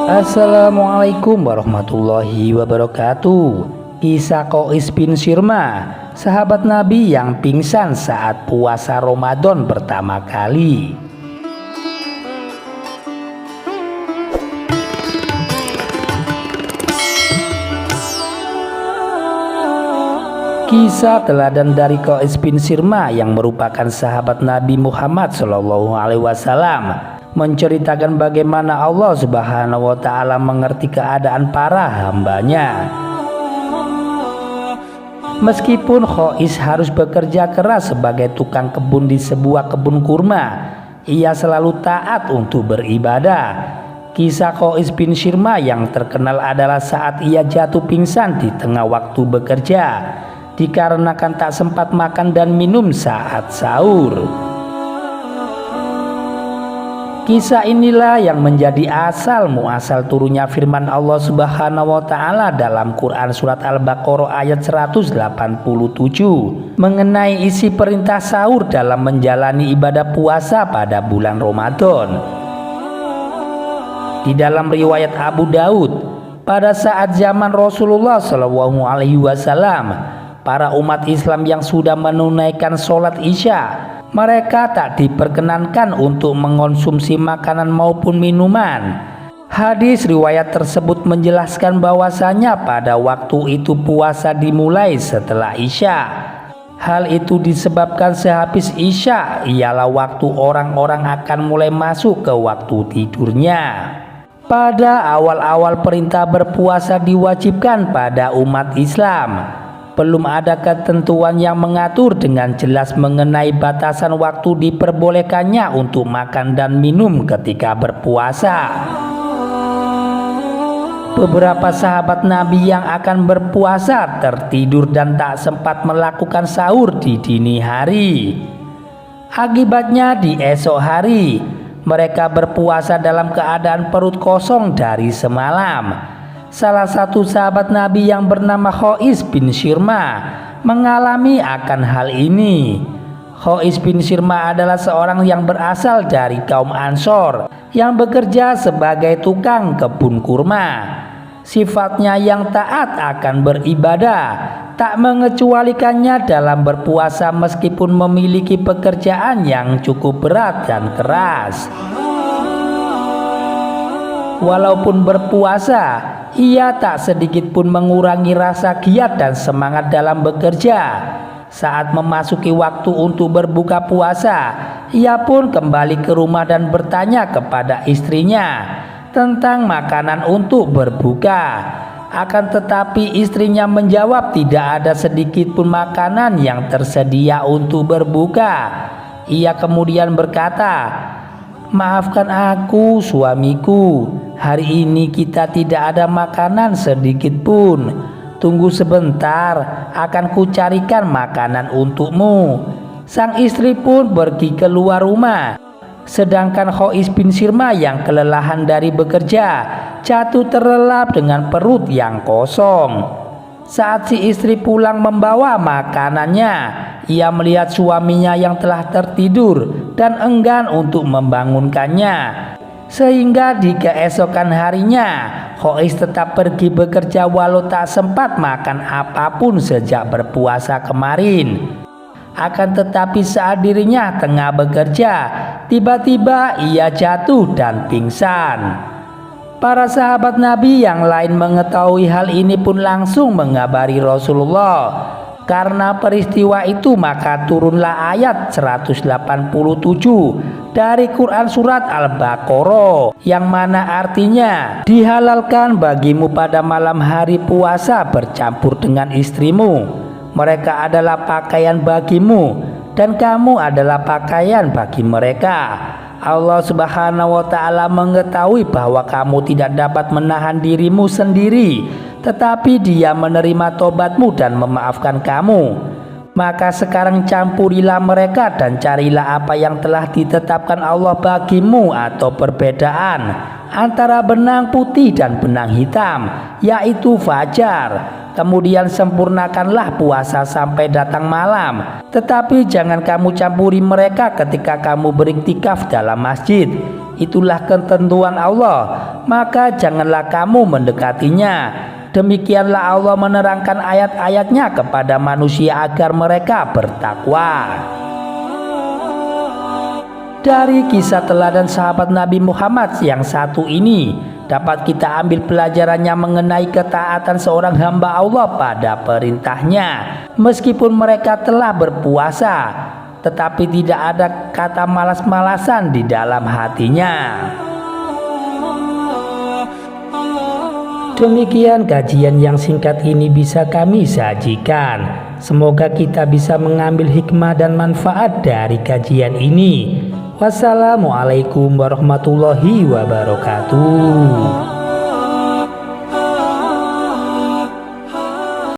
Assalamualaikum warahmatullahi wabarakatuh. Kisah Qais bin Sirma, sahabat Nabi yang pingsan saat puasa Ramadan pertama kali. Kisah teladan dari Qais bin Sirma yang merupakan sahabat Nabi Muhammad SAW menceritakan bagaimana Allah Subhanahu wa Ta'ala mengerti keadaan para hambanya. Meskipun Qais harus bekerja keras sebagai tukang kebun di sebuah kebun kurma, ia selalu taat untuk beribadah. Kisah Qais bin Sirma yang terkenal adalah saat ia jatuh pingsan di tengah waktu bekerja dikarenakan tak sempat makan dan minum saat sahur. Kisah inilah yang menjadi asal muasal turunnya firman Allah Subhanahu wa Ta'ala dalam Quran surat Al-Baqarah ayat 187 mengenai isi perintah sahur dalam menjalani ibadah puasa pada bulan Ramadan. Di dalam riwayat Abu Daud, pada saat zaman Rasulullah SAW, para umat Islam yang sudah menunaikan sholat Isya, mereka tak diperkenankan untuk mengonsumsi makanan maupun minuman. Hadis riwayat tersebut menjelaskan bahwasanya pada waktu itu puasa dimulai setelah Isya. Hal itu disebabkan sehabis Isya ialah waktu orang-orang akan mulai masuk ke waktu tidurnya. Pada awal-awal perintah berpuasa diwajibkan pada umat Islam, belum ada ketentuan yang mengatur dengan jelas mengenai batasan waktu diperbolehkannya untuk makan dan minum ketika berpuasa. Beberapa sahabat Nabi yang akan berpuasa tertidur dan tak sempat melakukan sahur di dini hari. Akibatnya di esok hari mereka berpuasa dalam keadaan perut kosong dari semalam. Salah satu sahabat Nabi yang bernama Qais bin Sirma mengalami akan hal ini. Qais bin Sirma adalah seorang yang berasal dari kaum Ansor yang bekerja sebagai tukang kebun kurma. Sifatnya yang taat akan beribadah tak mengecualikannya dalam berpuasa meskipun memiliki pekerjaan yang cukup berat dan keras. Walaupun berpuasa, ia tak sedikit pun mengurangi rasa giat dan semangat dalam bekerja. Saat memasuki waktu untuk berbuka puasa, ia pun kembali ke rumah dan bertanya kepada istrinya tentang makanan untuk berbuka. Akan tetapi istrinya menjawab tidak ada sedikit pun makanan yang tersedia untuk berbuka. Ia kemudian berkata, "Maafkan aku suamiku, hari ini kita tidak ada makanan sedikit pun. Tunggu sebentar, akan kucarikan makanan untukmu." Sang istri pun pergi keluar rumah. Sedangkan Qais bin Sirma yang kelelahan dari bekerja jatuh terlelap dengan perut yang kosong. Saat si istri pulang membawa makanannya, ia melihat suaminya yang telah tertidur dan enggan untuk membangunkannya. Sehingga di keesokan harinya Qais tetap pergi bekerja walau tak sempat makan apapun sejak berpuasa kemarin. Akan tetapi saat dirinya tengah bekerja, tiba-tiba ia jatuh dan pingsan. Para sahabat Nabi yang lain mengetahui hal ini pun langsung mengabari Rasulullah. Karena peristiwa itu maka turunlah ayat 187 dari Quran surat Al-Baqarah yang mana artinya, dihalalkan bagimu pada malam hari puasa bercampur dengan istrimu. Mereka adalah pakaian bagimu dan kamu adalah pakaian bagi mereka. Allah Subhanahu wa Ta'ala mengetahui bahwa kamu tidak dapat menahan dirimu sendiri, tetapi Dia menerima tobatmu dan memaafkan kamu. Maka sekarang campurilah mereka dan carilah apa yang telah ditetapkan Allah bagimu atau perbedaan antara benang putih dan benang hitam, yaitu fajar. Kemudian sempurnakanlah puasa sampai datang malam. Tetapi jangan kamu campuri mereka ketika kamu beriktikaf dalam masjid. itulah ketentuan Allah, maka janganlah kamu mendekatinya. Demikianlah Allah menerangkan ayat-ayatnya kepada manusia agar mereka bertakwa. Dari kisah teladan sahabat Nabi Muhammad yang satu ini dapat kita ambil pelajarannya mengenai ketaatan seorang hamba Allah pada perintahnya. Meskipun mereka telah berpuasa, tetapi tidak ada kata malas-malasan di dalam hatinya. Demikian kajian yang singkat ini bisa kami sajikan. Semoga kita bisa mengambil hikmah dan manfaat dari kajian ini. Wassalamualaikum warahmatullahi wabarakatuh.